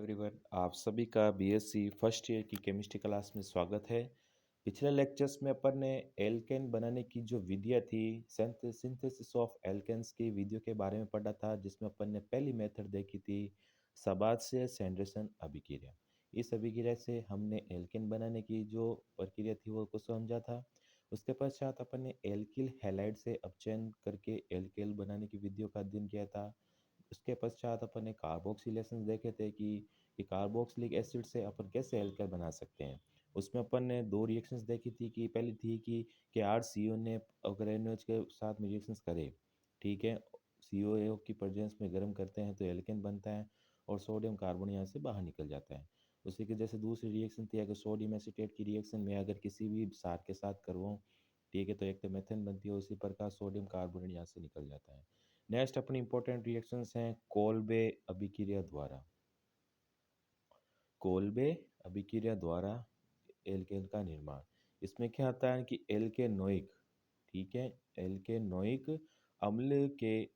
Everyone, आप सभी का बीएससी फर्स्ट ईयर की केमिस्ट्री क्लास में स्वागत है। पिछले लेक्चर्स में अपन ने एल्केन बनाने की जो विधियाँ थी, सिंथेसिस ऑफ एल्केन्स की विधियों के बारे में पढ़ा था, जिसमें अपन ने पहली मेथड देखी थी सबात्से सैंडरसन अभिक्रिया। इस अभिक्रिया से हमने एल्केन बनाने की जो प्रक्रिया थी वो को समझा था। उसके पश्चात अपन ने एल्किल हैलाइड से अपचयन करके एल्केल बनाने की विधियों का अध्ययन किया था। उसके पश्चात अपन ने कार्बोक्सिलेशन देखे थे कि कार्बोक्सिलिक एसिड से अपन कैसे एल्काइल बना सकते हैं। उसमें अपन ने दो रिएक्शंस देखी थी कि पहली थी कि आर सी ओ ने अगर NaOH के साथ में रिएक्शंस करे, ठीक है, COO की प्रेजेंस में गर्म करते हैं तो एल्केन बनता है और सोडियम कार्बन यहाँ से बाहर निकल जाता है। उसी के जैसे दूसरी रिएक्शन थी, अगर सोडियम एसीटेट की रिएक्शन में अगर किसी भी क्षार के साथ करवाऊँ, ठीक है, तो एक तो मेथेन बनती है, उसी प्रकार सोडियम कार्बोनेट यहाँ से निकल जाता है। नेक्स्ट अपनी इंपॉर्टेंट रिएक्शंस हैं कोल्बे अभिक्रिया द्वारा। कोल्बे अभिक्रिया द्वारा एल्केन का निर्माण। इसमें क्या आता है कि एल्केनोइक, ठीक है, एल्केनोइक अम्ल के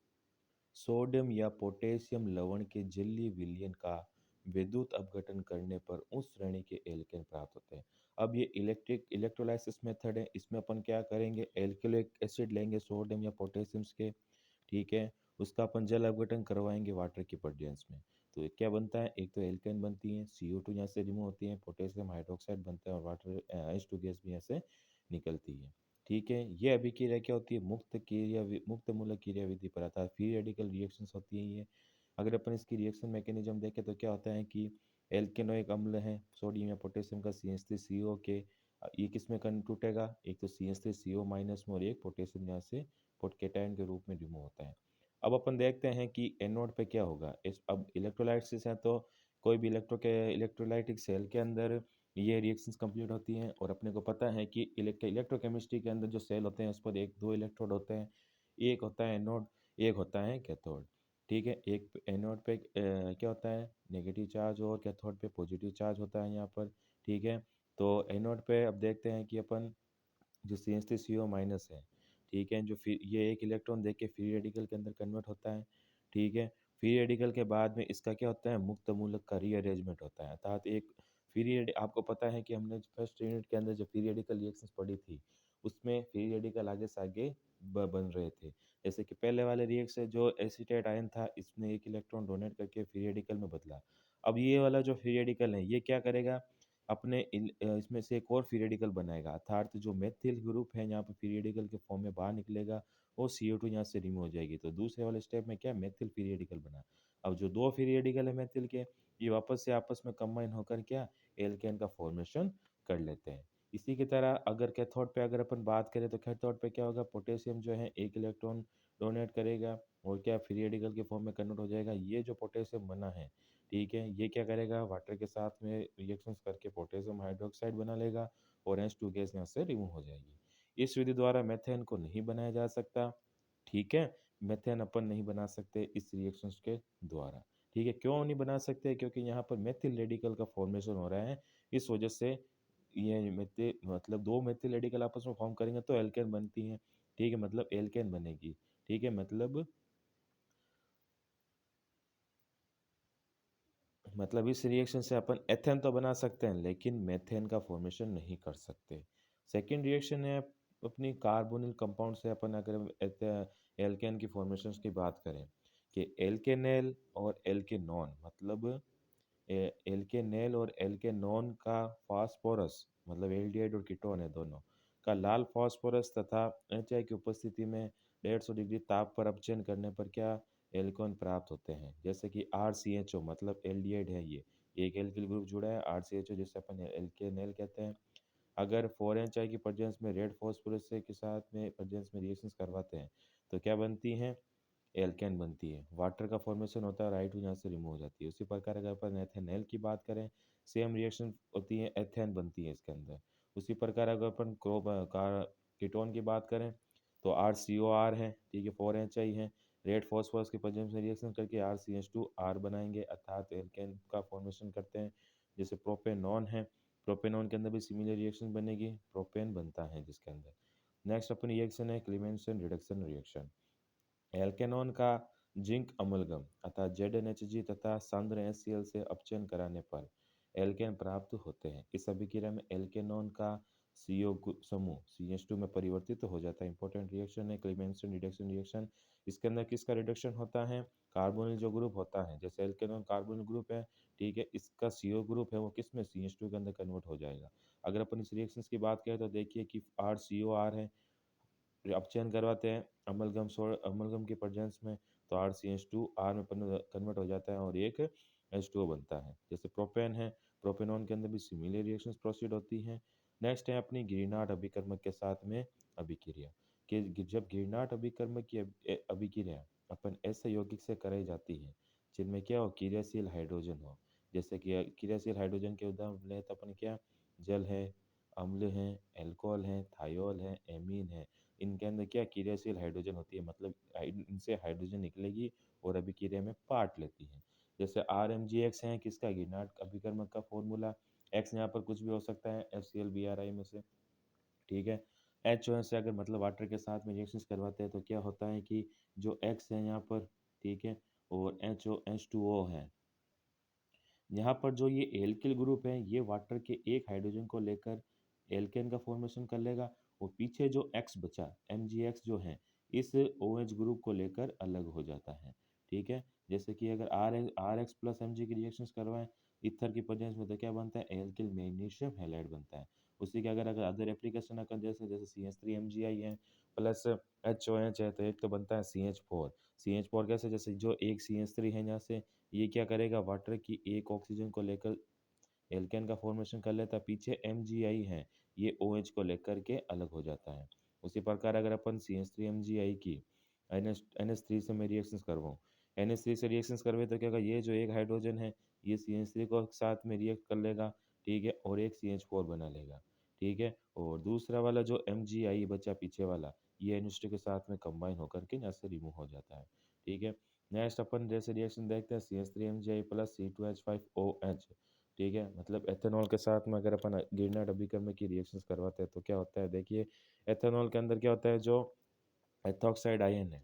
सोडियम या पोटेशियम लवण के जलीय विलयन का विद्युत अपघटन करने पर उस श्रेणी के एल्केन प्राप्त होते हैं। अब ये इलेक्ट्रोलाइसिस मेथड है। इसमें अपन क्या करेंगे, एल्किलिक एसिड लेंगे सोडियम या पोटेशियम के, ठीक है, उसका अपन जल अपघटन करवाएंगे वाटर की प्रेजेंस में। तो क्या बनता है, एक तो एल्केन बनती है, CO2 यहाँ से रिमूव होती है, पोटेशियम हाइड्रोक्साइड बनता है और वाटर H2 गैस भी यहाँ से निकलती है। ठीक है, ये अभिक्रिया क्या होती है, मुक्त मूलक क्रिया विधि पर आता है। फ्री रेडिकल रिएक्शंस होती है ये। अगर अपन इसकी रिएक्शन मैकेनिज्म देखें तो क्या होता है कि एल्केनोइक अम्ल है सोडियम या पोटेशियम का CH3CO के, ये किस में टूटेगा, एक तो CH3CO माइनस में और एक पोटेशियम यहाँ से पोटकेटायन के रूप में रिमूव होता है। अब अपन देखते हैं कि एनोड पे क्या होगा। इस अब इलेक्ट्रोलाइट्स है तो कोई भी इलेक्ट्रोलाइटिक सेल के अंदर ये रिएक्शंस कंप्लीट होती हैं और अपने को पता है कि इलेक्ट्रोकेमिस्ट्री के अंदर जो सेल होते हैं उस पर एक दो इलेक्ट्रोड होते हैं, एक होता है एनोड, एक होता है कैथोड। ठीक है, एक एनोड पे क्या होता है, नेगेटिव चार्ज और कैथोड पे पॉजिटिव चार्ज होता है यहाँ पर। ठीक है, तो एनोड पे अब देखते हैं कि अपन जो CH3CO माइनस है, ठीक है, जो फिर ये एक इलेक्ट्रॉन देके फ्री रेडिकल के अंदर कन्वर्ट होता है। ठीक है, फ्री रेडिकल के बाद में इसका क्या होता है, मुक्त मूलक का रीअरेंजमेंट होता है, अर्थात एक आपको पता है कि हमने फर्स्ट यूनिट के अंदर जो फ्री रेडिकल रिएक्शंस पढ़ी थी उसमें फ्री रेडिकल आगे से आगे बन रहे थे। जैसे कि पहले वाले रिएक्शन जो एसीटेट आयन था, इसने एक इलेक्ट्रॉन डोनेट करके फ्री रेडिकल में बदला। अब ये वाला जो फ्री रेडिकल है ये क्या करेगा, अपने इसमें से एक और फ्री रेडिकल बनाएगा, अर्थात जो मेथिल ग्रुप है यहाँ पे फ्री रेडिकल के फॉर्म में बाहर निकलेगा और CO2 यहाँ से रिमूव हो जाएगी। तो दूसरे वाले स्टेप में क्या, मेथिल फ्री रेडिकल बना। अब जो दो फ्री रेडिकल है मेथिल के, ये वापस से आपस में कंबाइन होकर क्या, एल्केन का फॉर्मेशन कर लेते हैं। इसी की तरह अगर कैथोड पे अगर अपन बात करें तो कैथोड पे क्या होगा, पोटेशियम जो है एक इलेक्ट्रॉन डोनेट करेगा और क्या फ्री रेडिकल के फॉर्म में कन्वर्ट हो जाएगा। ये जो पोटेशियम बना है, ठीक है, ये क्या करेगा, वाटर के साथ में रिएक्शंस करके पोटेशियम हाइड्रोक्साइड बना लेगा और H2 गैस यहाँ से रिमूव हो जाएगी। इस विधि द्वारा मेथेन को नहीं बनाया जा सकता। ठीक है, मेथेन अपन नहीं बना सकते इस रिएक्शंस के द्वारा। ठीक है, क्यों नहीं बना सकते, क्योंकि यहाँ पर मेथिल रेडिकल का फॉर्मेशन हो रहा है। इस वजह से ये मेथिल मतलब दो मेथिल रेडिकल आपस में फॉर्म करेंगे तो एल्केन बनती है। ठीक है, मतलब एल्केन बनेगी। ठीक है, मतलब इस रिएक्शन से अपन एथेन तो बना सकते हैं लेकिन मेथेन का फॉर्मेशन नहीं कर सकते। सेकेंड रिएक्शन है अपनी कार्बोनिल कंपाउंड से अपन अगर एल्केन की फॉर्मेशन की बात करें कि एल्केनेल और एल्केनॉन, मतलब एल्केनेल और एल्केनॉन का फास्फोरस, मतलब एल्डिहाइड और कीटोन है दोनों का लाल फास्फोरस तथा HI की उपस्थिति में 150 डिग्री ताप पर अपचयन करने पर क्या, एल्कोन प्राप्त होते हैं। जैसे कि RCHO, मतलब एल्डिहाइड है, ये एक एल्किल ग्रुप जुड़ा है RCHO जिसे अपन एल्केनेल कहते हैं। अगर 4HI की प्रेजेंस में रेड फास्फोरस से के साथ में प्रेजेंस में रिएक्शंस करवाते हैं तो क्या बनती हैं, एल्केन बनती है। वाटर का फॉर्मेशन होता है, राइट यहाँ से रिमूव हो जाती है। उसी प्रकार अगर अपन एथेनॉल की बात करें, सेम रिएक्शन होती है, एथेन बनती है इसके अंदर। उसी प्रकार अगर अपन कीटोन की बात करें तो RCOR है, ठीक है, 4HI है, रेड फॉस्फोरस के प्रेजेंस में रिएक्शन करके RCH2R बनाएंगे, अर्थात एल्केन का फॉर्मेशन करते हैं। जैसे प्रोपेनॉन है, प्रोपेनॉन के अंदर भी सिमिलर रिएक्शन बनेगी, प्रोपेन बनता है जिसके अंदर। नेक्स्ट अपन रिएक्शन है क्लीमेंसन रिडक्शन रिएक्शन। एल्केनॉन का जिंक अमलगम अतः ZnHg तथा सांद्र HCl से अपचयन कराने पर एल्केन प्राप्त होते हैं। इस अभिक्रिया में एल्केनॉन का CO समूह CH2 में परिवर्तित हो जाता है। इंपॉर्टेंट रिएक्शन है क्लीमेंसन रिडक्शन रिएक्शन। इसके अंदर किसका रिडक्शन होता है? कार्बोनिल जो ग्रुप होता है, जैसे एल्केनॉन कार्बोनिल ग्रुप है, ठीक है, इसका CO ग्रुप है वो किस में CH2 के अंदर कन्वर्ट हो जाएगा। अगर अपन इस रिएक्शंस की बात करें तो देखिए कि RCOR है, अपचयन करवाते हैं अमलगम के प्रेजेंस में, तो RCH2 R में कन्वर्ट हो जाता है और एक H2O बनता है। जैसे प्रोपेन है, प्रोपेनॉन के अंदर भी सिमिलर रिएक्शंस प्रोसीड होती हैं। नेक्स्ट है अपनी गिरनाट अभिकर्मक के साथ में अभिक्रिया कि जब गिरनाट अभिकर्मक की अभिक्रिया अपन ऐसे यौगिक से कराई जाती है जिनमें क्या हो, क्रियाशील हाइड्रोजन हो। जैसे कि क्रियाशील हाइड्रोजन के उदाहरण लें तो अपन क्या, जल है, अम्ल है, एल्कोहल है, थायोल है, एमीन है। इनके अंदर क्या क्रियाशील हाइड्रोजन होती है, मतलब इनसे हाइड्रोजन निकलेगी और अभिक्रिया में पार्ट लेती है। जैसे RMgX है किसका, गिरनाट अभिकर्मक का फॉर्मूला। एक्स यहाँ पर कुछ भी हो सकता है FCl Bri में से, ठीक है। HOS से अगर मतलब वाटर के साथ में रिएक्शंस करवाते हैं तो क्या होता है कि जो X है यहाँ पर, ठीक है, और H2O है, यहाँ पर जो ये एल्किल ग्रुप है ये वाटर के एक हाइड्रोजन को लेकर एल्केन का फॉर्मेशन कर लेगा, और पीछे जो X बचा MgX जो है इस OH ग्रुप को लेकर अलग हो जाता है, ठीक है। जैसे कि अगर RX प्लस Mg की रिएक्शंस करवाएं इथर की प्रेजेंस में तो क्या बनता है, एल्किल मैग्नीशियम हैलाइड बनता है। उसी के अगर अदर एप्लीकेशन अगर जैसे जैसे CH3MgI है प्लस HOH है तो एक तो बनता है CH4 कैसे, जैसे जो एक CH3 है यहाँ से ये क्या करेगा, वाटर की एक ऑक्सीजन को लेकर एल्केन का फॉर्मेशन कर लेता है, पीछे MgI है ये OH को लेकर के अलग हो जाता है। उसी प्रकार अगर अपन CH3MgI की NH3 से मैं रिएक्शंस करवाऊँ, NH3 से रिएक्शंस करवे तो क्या होगा, ये जो एक हाइड्रोजन है ये CH3 को साथ में रिएक्ट कर लेगा, ठीक है, और एक CH4 बना लेगा, ठीक है, और दूसरा वाला जो MgI बचा पीछे वाला ये NH2 के साथ में कंबाइन होकर के यहाँ से रिमूव हो जाता है, ठीक है। नेक्स्ट अपन जैसे रिएक्शन देखते हैं CH3MgI प्लस C2H5OH, ठीक है, मतलब एथेनॉल के साथ में अगर अपन गिरनाट अभिकर्मक की रिएक्शंस करवाते हैं तो क्या होता है, देखिए एथेनॉल के अंदर क्या होता है, जो एथॉक्साइड आयन है,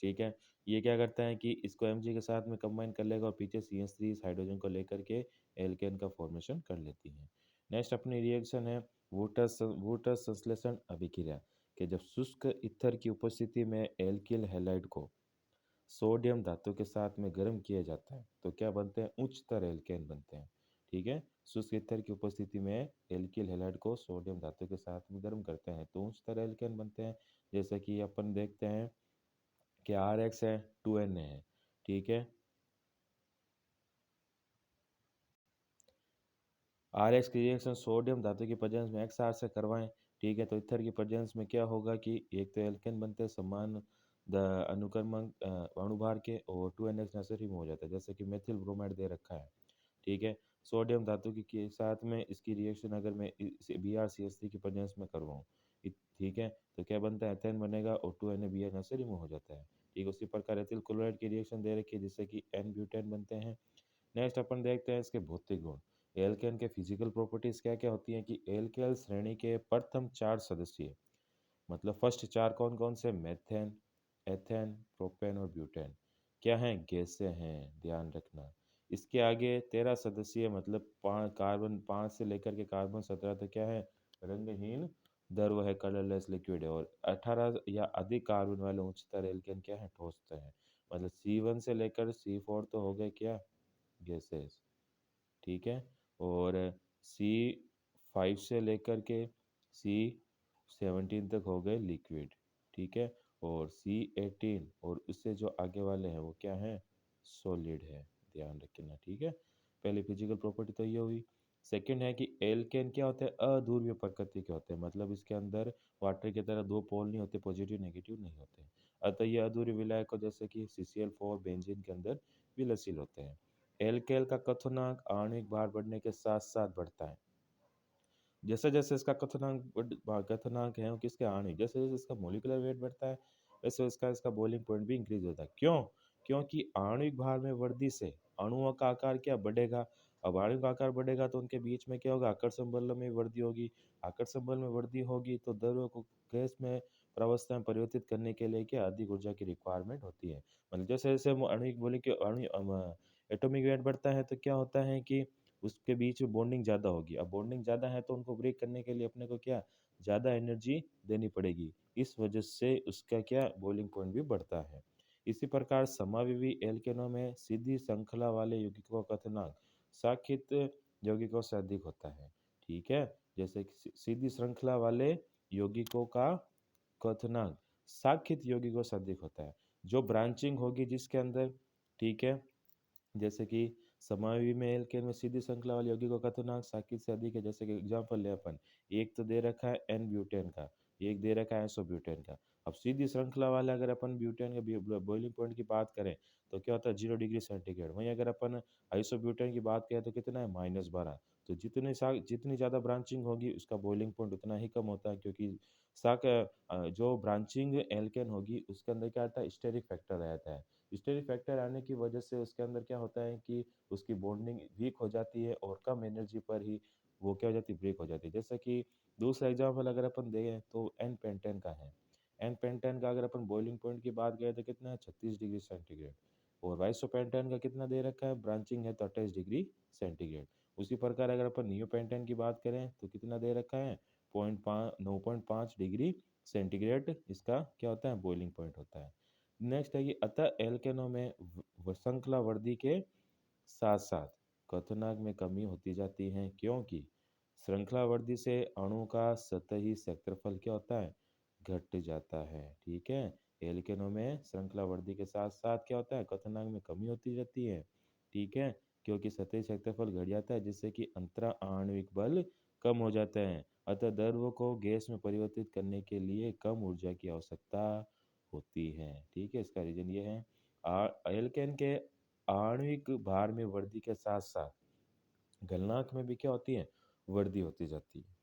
ठीक है, ये क्या करता है कि इसको Mg के साथ में कंबाइन कर लेगा और पीछे CH3 इस हाइड्रोजन को लेकर के एल्केन का फॉर्मेशन कर लेती है। नेक्स्ट अपनी रिएक्शन है वोटर संश्लेषण अभिक्रिया कि जब शुष्क ईथर की उपस्थिति में एल्किल हैलाइड को सोडियम धातु के साथ में गर्म किया जाता है तो क्या बनते हैं, उच्चतर एल्केन बनते हैं, ठीक है। शुष्क ईथर की उपस्थिति में एल्किल हैलाइड को सोडियम धातु के साथ में गर्म करते हैं तो उच्चतर एल्केन बनते हैं। जैसे कि अपन देखते हैं कि RX है 2Na है, ठीक है, RX की रिएक्शन सोडियम धातु की प्रेजेंस में XR से करवाएं, ठीक है, तो ईथर की प्रेजेंस में क्या होगा कि एक तो एल्केन बनते हैं समान द अनुक्रमक अणुभार के, और 2NH यहाँ से रिमूव हो जाता है, जैसे कि मेथिल ब्रोमाइड दे रखा है, ठीक है। सोडियम धातु की के साथ में इसकी रिएक्शन अगर मैं BrCH3 की प्रेजेंस में करवाऊँ, ठीक है, तो क्या बनता है, एथेन बनेगा और 2NaBr यहाँ से रिमूव हो जाता है, ठीक है। उसी प्रकार एथिल क्लोराइड की रिएक्शन दे रखी है जिससे कि N ब्यूटेन बनते हैं। नेक्स्ट अपन देखते हैं इसके भौतिक गुण, एल्केन के फिजिकल प्रॉपर्टीज क्या क्या होती हैं कि एल्केल श्रेणी के प्रथम 4 सदस्य, मतलब फर्स्ट 4 कौन कौन से, मेथेन, एथेन, प्रोपेन और ब्यूटेन, क्या हैं, गैसें हैं, ध्यान रखना। इसके आगे 13 सदस्य मतलब कार्बन 5 से लेकर के कार्बन 17 तक क्या है, रंगहीन द्रव है, कलरलेस लिक्विड है, और 18 या अधिक कार्बन वाले उच्चतर एल्केन क्या है, ठोस है, मतलब C1 से लेकर C4 तो हो गए क्या, गैसेस, ठीक है, और C5 से लेकर के C17 तक हो गए लिक्विड, ठीक है, और C18 और उससे जो आगे वाले हैं वो क्या है, सॉलिड है, ध्यान रखना, ठीक है। पहले फिजिकल प्रॉपर्टी तो ये हुई। सेकंड है कि एल्केन क्या होते हैं, अध्रुवीय प्रकृति के होते हैं, मतलब इसके अंदर वाटर की तरह दो पोल नहीं होते, पॉजिटिव नेगेटिव नहीं होते, अतः ये अध्रुवीय विलायक जैसे कि CCl4 बेंजीन के अंदर विलयशील होते हैं। एल्केल का क्वथनांक आणविक भार बढ़ने के साथ साथ बढ़ता है, जैसे जैसे इसका क्वथनांक है वो किसके आणविक, जैसे जैसे इसका मोलिकुलर वेट बढ़ता है वैसे इसका इसका बॉइलिंग पॉइंट भी इंक्रीज होता है। क्यों? क्योंकि आणविक भार में वृद्धि से अणुओं का आकार क्या बढ़ेगा, अब आणविक आकार बढ़ेगा तो उनके बीच में क्या होगा, आकर्षण बल में वृद्धि होगी, आकर्षण बल में वृद्धि होगी तो द्रव को गैस में प्रावस्था में परिवर्तित करने के लिए क्या अधिक ऊर्जा की रिक्वायरमेंट होती है। मतलब जैसे जैसे हम आणविक बोले कि एटॉमिक वेट बढ़ता है तो क्या होता है कि उसके बीच में बॉन्डिंग ज़्यादा होगी। अब बॉन्डिंग ज़्यादा है तो उनको ब्रेक करने के लिए अपने को क्या ज़्यादा एनर्जी देनी पड़ेगी। इस वजह से उसका क्या बॉइलिंग पॉइंट भी बढ़ता है। इसी प्रकार समावयवी एल्केनों में सीधी श्रृंखला वाले यौगिकों का क्वथनांक साकित यौगिकों से अधिक होता है। ठीक है, जैसे कि सीधी श्रृंखला वाले यौगिकों का क्वथनांक साकित यौगिकों से अधिक होता है। जो ब्रांचिंग होगी जिसके अंदर, ठीक है, जैसे कि समावी में एल्केन में सीधी श्रृंखला वाले यौगिकों का क्वथनांक साकित से अधिक है। जैसे कि एग्जांपल ले अपन, एक तो दे रखा है एन ब्यूटेन का, एक दे रखा है आइसोब्यूटेन का। अब सीधी श्रृंखला वाला अगर अपन ब्यूटेन के बॉइलिंग पॉइंट की बात करें तो क्या होता है 0 डिग्री सेंटीग्रेड। वहीं अगर अपन आइसोब्यूटेन की बात करें तो कितना है -12। तो जितनी ज़्यादा ब्रांचिंग होगी उसका बॉइलिंग पॉइंट उतना ही कम होता है, क्योंकि जो ब्रांचिंग एल्केन होगी उसके अंदर क्या आता है स्टेरिक फैक्टर रहता है। स्टेरिक फैक्टर आने की वजह से उसके अंदर क्या होता है कि उसकी बॉन्डिंग वीक हो जाती है और कम एनर्जी पर ही वो क्या हो जाती है ब्रेक हो जाती है। जैसे कि दूसरा एग्जांपल अगर अपन दें तो एन पेंटेन का है। एन पेंटेन का अगर अपन बॉइलिंग पॉइंट की बात करें तो कितना है 36 डिग्री सेंटीग्रेड। और वाइसोपेंटेन का कितना दे रखा है, ब्रांचिंग है तो 28 डिग्री सेंटीग्रेड। उसी प्रकार अगर अपन नियोपेंटेन की बात करें तो कितना दे रखा है 9.5 डिग्री सेंटीग्रेड इसका क्या होता है बॉइलिंग पॉइंट होता है। नेक्स्ट है कि अतः एल्केनों में श्रृंखला वृद्धि के साथ साथ क्वथनांक में कमी होती जाती है, क्योंकि श्रृंखला वृद्धि से अणु का सतही क्षेत्रफल क्या होता है घट जाता है। ठीक है, एल्केनों में श्रृंखला वृद्धि के साथ साथ क्या होता है क्वथनांक में कमी होती रहती है। ठीक है, क्योंकि सतही क्षेत्रफल घट जाता है जिससे कि अंतरा आणविक बल कम हो जाते हैं। अतः द्रव को गैस में परिवर्तित करने के लिए कम ऊर्जा की आवश्यकता होती है। ठीक है, इसका रीजन ये है। एल्केन के आणविक भार में वृद्धि के साथ साथ गलनांक में भी क्या होती है वृद्धि होती जाती है।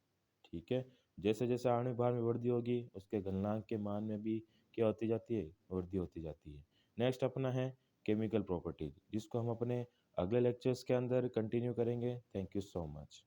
ठीक है, जैसे जैसे आणविक भार में वृद्धि होगी उसके गलनांक के मान में भी क्या होती जाती है वृद्धि होती जाती है। नेक्स्ट अपना है केमिकल प्रॉपर्टीज, जिसको हम अपने अगले लेक्चर्स के अंदर कंटिन्यू करेंगे। Thank you so much.